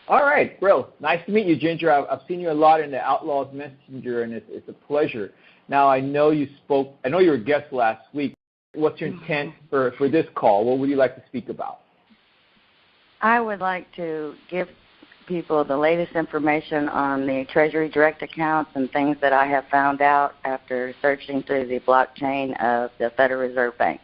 All right, Grill. Nice to meet you, Ginger. I've seen you a lot in the Outlaws Messenger, and it's a pleasure. Now, I know you were a guest last week. What's your intent for this call? What would you like to speak about? I would like to give people the latest information on the Treasury Direct accounts and things that I have found out after searching through the blockchain of the Federal Reserve Banks.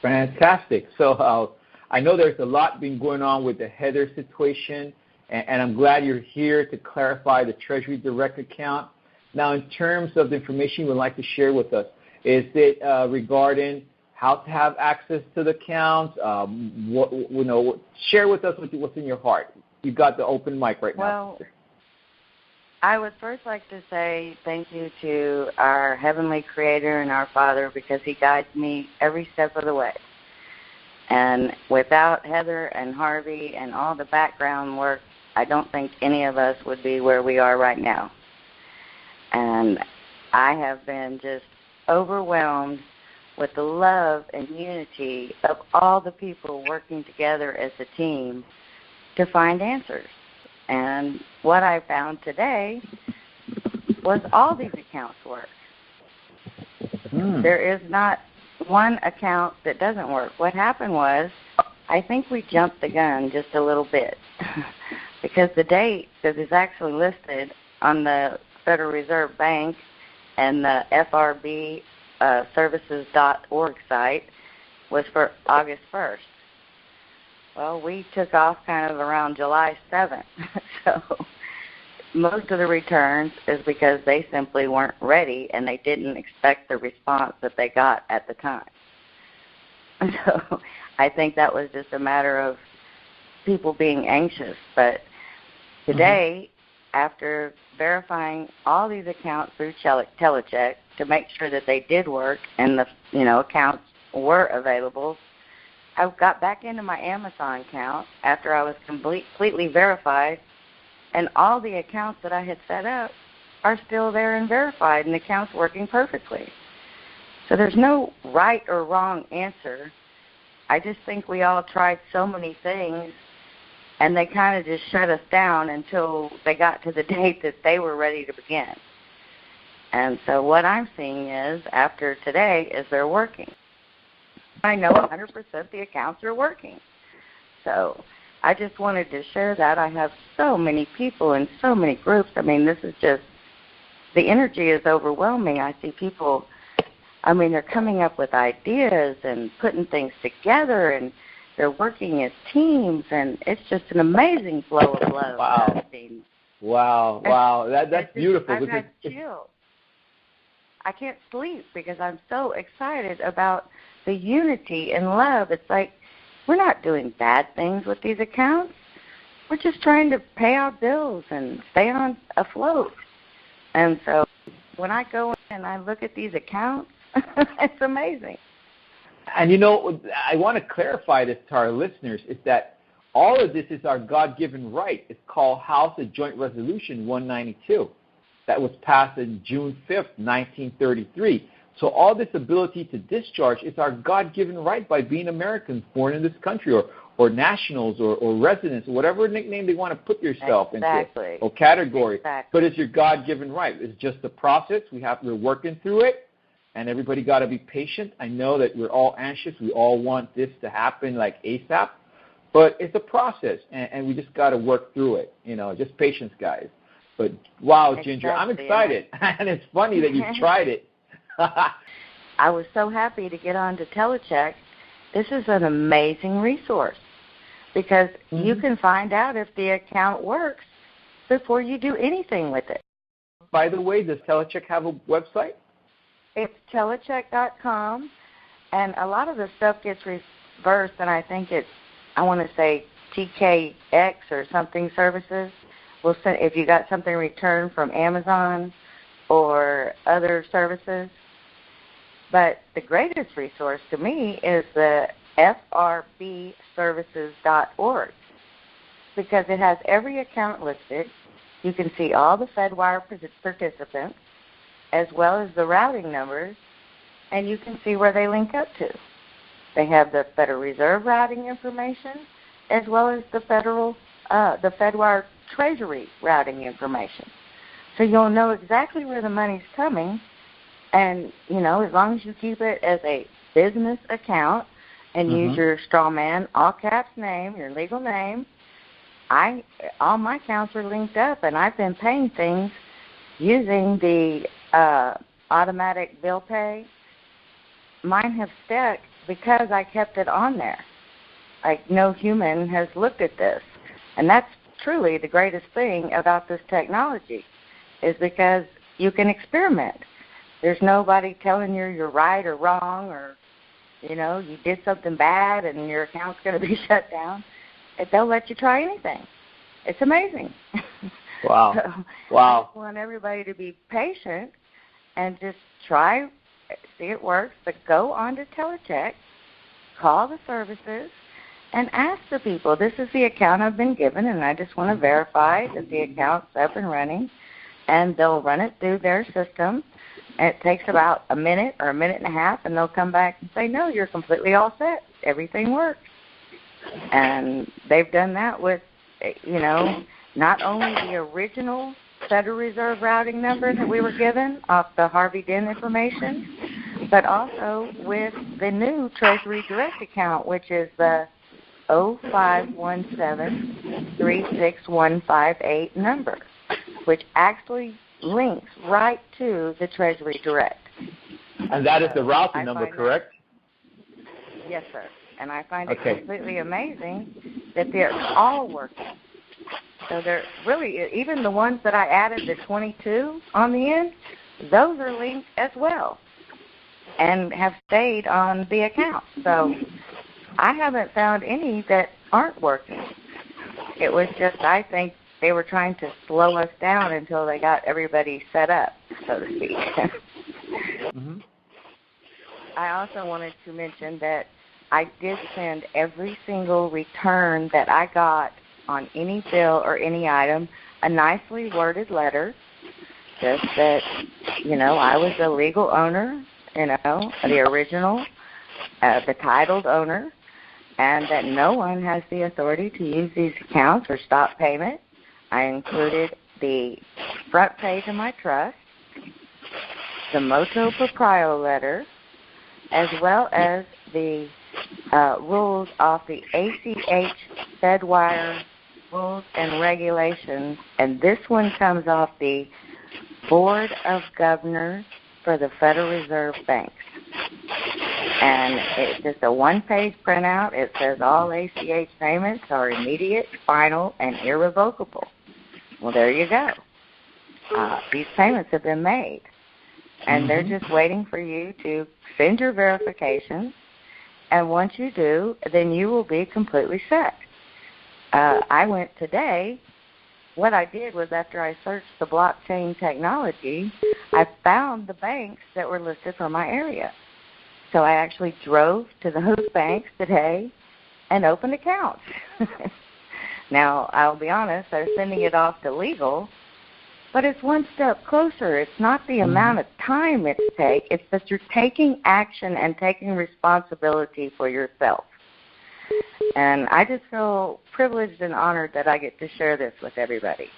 Fantastic. So I know there's a lot been going on with the Heather situation, and I'm glad you're here to clarify the Treasury Direct account. Now, in terms of the information you would like to share with us, is it regarding how to have access to the accounts? Share with us what's in your heart. You've got the open mic right now. Well, I would first like to say thank you to our Heavenly Creator and our Father, because He guides me every step of the way. And without Heather and Harvey and all the background work, I don't think any of us would be where we are right now. And I have been just overwhelmed with the love and unity of all the people working together as a team to find answers. And what I found today was all these accounts work. There is not one account that doesn't work. What happened was, I think we jumped the gun just a little bit because the date that is actually listed on the Federal Reserve Bank and the FRP Services.org site was for August 1st. Well, we took off kind of around July 7th. So most of the returns is because they simply weren't ready and they didn't expect the response that they got at the time. So I think that was just a matter of people being anxious. But today, after verifying all these accounts through TeleCheck to make sure that they did work and the accounts were available, I got back into my Amazon account after I was completely verified, and all the accounts that I had set up are still there and verified, and the account's working perfectly. So there's no right or wrong answer. I just think we all tried so many things, and they kind of just shut us down until they got to the date that they were ready to begin. And so what I'm seeing is, after today, is they're working. I know 100% the accounts are working. So I just wanted to share that. I have so many people in so many groups. I mean, this is just, the energy is overwhelming. I see people, I mean, they're coming up with ideas and putting things together, and they're working as teams, and it's just an amazing flow of love. Wow. That's beautiful. I've had chills. I can't sleep because I'm so excited about the unity and love. It's like we're not doing bad things with these accounts. We're just trying to pay our bills and stay on afloat. And so when I go in and I look at these accounts, it's amazing. And I want to clarify this to our listeners, is that all of this is our God-given right. It's called House of Joint Resolution 192. That was passed on June 5th, 1933. So all this ability to discharge is our God-given right by being Americans born in this country, or nationals, or residents, or whatever nickname they want to put yourself into, or category. Exactly. But it's your God-given right. It's just a process. We're working through it, and everybody got to be patient. I know that we're all anxious. We all want this to happen like ASAP, but it's a process, and we just got to work through it. Just patience, guys. But wow, Ginger, I'm excited, and it's funny that you've tried it. I was so happy to get on to TeleCheck. This is an amazing resource because you can find out if the account works before you do anything with it. By the way, does TeleCheck have a website? It's telecheck.com, and a lot of the stuff gets reversed, and I think I want to say TKX or something services. We'll send, if you got something returned from Amazon or other services. But the greatest resource to me is the FRP Services.org because it has every account listed. You can see all the FedWire participants as well as the routing numbers, and you can see where they link up to. They have the Federal Reserve routing information as well as the Federal the FedWire Treasury routing information. So you'll know exactly where the money's coming, and, you know, as long as you keep it as a business account and use your straw man, all caps name, your legal name, all my accounts are linked up, and I've been paying things using the automatic bill pay. Mine have stuck because I kept it on there. Like, no human has looked at this. And that's truly the greatest thing about this technology, is because you can experiment. There's nobody telling you you're right or wrong, or, you know, you did something bad and your account's going to be shut down. They'll let you try anything. It's amazing. Wow. So Wow. I just want everybody to be patient and just try, see it works, but go on to TeleCheck, call the services, and ask the people, this is the account I've been given, and I just want to verify that the account's up and running, and they'll run it through their system. And it takes about a minute or a minute and a half, and they'll come back and say, no, you're completely all set. Everything works. And they've done that with, you know, not only the original Federal Reserve routing number that we were given off the Harvey Dent information, but also with the new Treasury Direct account, which is the 0517-36158 number, which actually links right to the Treasury Direct. And that is the routing number, correct? Yes, sir. And I find it completely amazing that they're all working. So they're really, even the ones that I added, the 22 on the end, those are linked as well and have stayed on the account. So I haven't found any that aren't working. It was just, I think, they were trying to slow us down until they got everybody set up, so to speak. I also wanted to mention that I did send every single return that I got on any bill or any item a nicely worded letter, just that, you know, I was the legal owner, you know, the original, the titled owner, and that no one has the authority to use these accounts or stop payment. I included the front page of my trust, the motu proprio letter, as well as the rules off the ACH FedWire rules and regulations, and this one comes off the Board of Governors for the Federal Reserve Banks. And it's just a one-page printout. It says all ACH payments are immediate, final, and irrevocable. Well, there you go. These payments have been made, and they're just waiting for you to send your verifications, and once you do, then you will be completely set. I went today. What I did was, after I searched the blockchain technology, I found the banks that were listed for my area. So I actually drove to those banks today and opened accounts. Now, I'll be honest, they're sending it off to legal, but it's one step closer. It's not the amount of time it takes. It's that you're taking action and taking responsibility for yourself. And I just feel privileged and honored that I get to share this with everybody.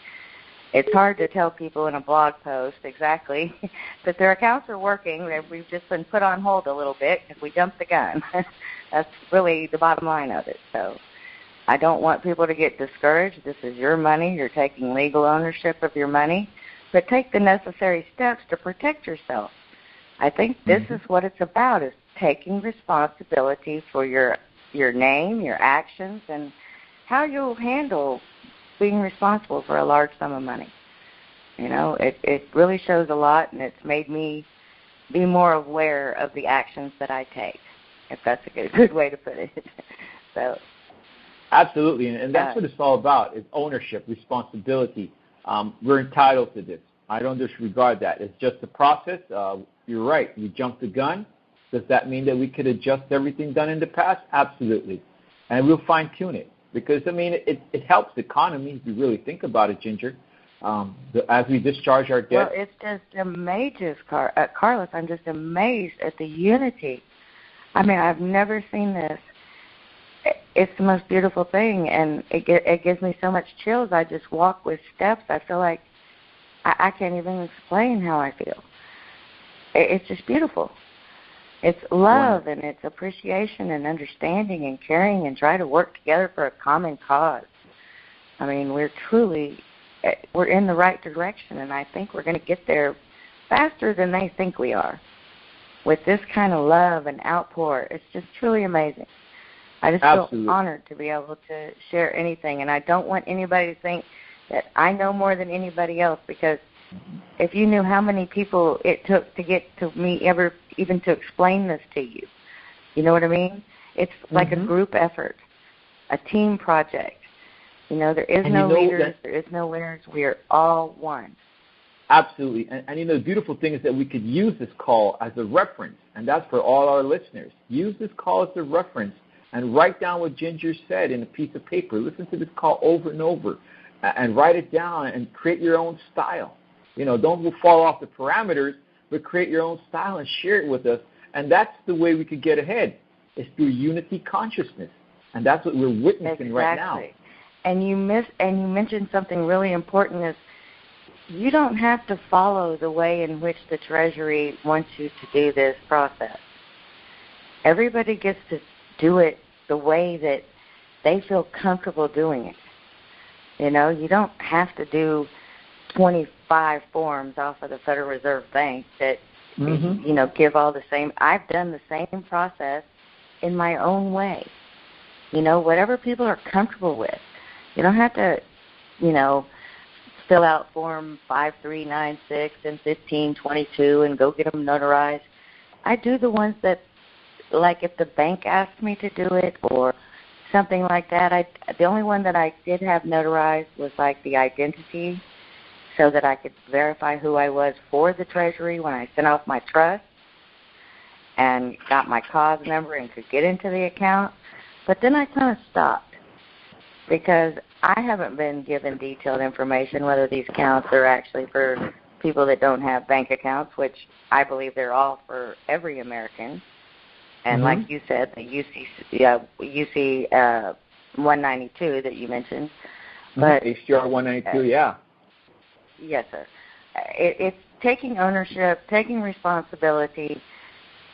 It's hard to tell people in a blog post exactly that their accounts are working. We've just been put on hold a little bit because we jumped the gun. That's really the bottom line of it. So I don't want people to get discouraged. This is your money. You're taking legal ownership of your money. But take the necessary steps to protect yourself. I think this is what it's about, is taking responsibility for your name, your actions, and how you'll handle being responsible for a large sum of money. You know, it really shows a lot, and it's made me be more aware of the actions that I take, if that's a good way to put it. So, absolutely, and that's what it's all about, is ownership, responsibility. We're entitled to this. I don't disregard that. It's just a process. You're right. We jumped the gun. Does that mean that we could adjust everything done in the past? Absolutely. And we'll fine-tune it. Because, I mean, it helps the economy if you really think about it, Ginger. As we discharge our debt. Well, it's just amazing, Carlos. I'm just amazed at the unity. I mean, I've never seen this. it's the most beautiful thing, and it gives me so much chills. I just walk with steps. I feel like I can't even explain how I feel. It's just beautiful. It's love, and it's appreciation and understanding and caring and try to work together for a common cause. I mean, we're in the right direction, and I think we're going to get there faster than they think we are. With this kind of love and outpour, it's just truly amazing. I just feel honored to be able to share anything, and I don't want anybody to think that I know more than anybody else, because if you knew how many people it took to get to me even to explain this to you, you know what I mean? It's like a group effort, a team project. You know, there is no leaders, there is no winners. We are all one. Absolutely. And, you know, the beautiful thing is that we could use this call as a reference, and that's for all our listeners. Use this call as a reference and write down what Ginger said in a piece of paper. Listen to this call over and over and write it down and create your own style. You know, don't fall off the parameters, but create your own style and share it with us. And that's the way we could get ahead, is through unity consciousness. And that's what we're witnessing right now. And you mentioned something really important, is you don't have to follow the way in which the Treasury wants you to do this process. Everybody gets to do it the way that they feel comfortable doing it. You know, you don't have to do 25 forms off of the Federal Reserve Bank that, you know, give all the same. I've done the same process in my own way. You know, whatever people are comfortable with. You don't have to, you know, fill out Form 5396 and 1522 and go get them notarized. I do the ones that, like if the bank asked me to do it or something like that. The only one that I did have notarized was like the identity, so that I could verify who I was for the Treasury when I sent off my trust and got my cause number and could get into the account. But then I kind of stopped because I haven't been given detailed information whether these accounts are actually for people that don't have bank accounts, which I believe they're all for every American. And like you said, the UC 192 that you mentioned. But HGR 192, yeah. Yes, sir. It's taking ownership, taking responsibility,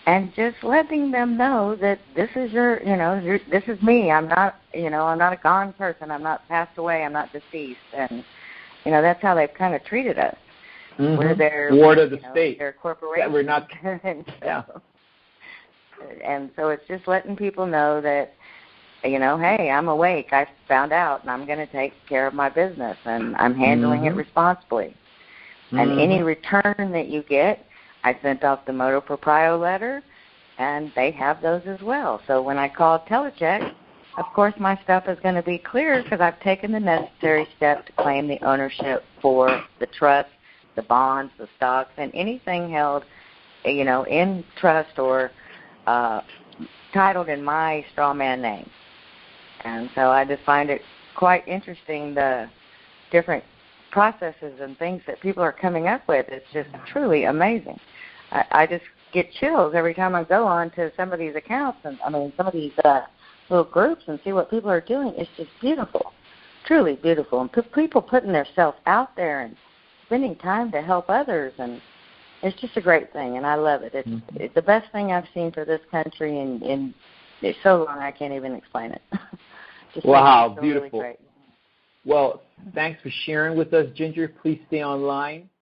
and just letting them know that this is this is me. I'm not a gone person. I'm not passed away. I'm not deceased. And, you know, that's how they've kind of treated us. We're their ward of the state. Their corporation. That we're not. Yeah. And so it's just letting people know that, you know, hey, I'm awake. I found out, and I'm going to take care of my business, and I'm handling it responsibly. And any return that you get, I sent off the moto proprio letter, and they have those as well. So when I call TeleCheck, of course my stuff is going to be clear because I've taken the necessary steps to claim the ownership for the trust, the bonds, the stocks, and anything held, you know, in trust or titled in my straw man name. And so I just find it quite interesting, the different processes and things that people are coming up with. It's just truly amazing. I just get chills every time I go on to some of these accounts and, some of these little groups and see what people are doing. It's just beautiful, truly beautiful. And people putting themselves out there and spending time to help others, and it's just a great thing, and I love it. It's the best thing I've seen for this country in so long I can't even explain it. Wow, so beautiful. Really great. Well, thanks for sharing with us, Ginger. Please stay online.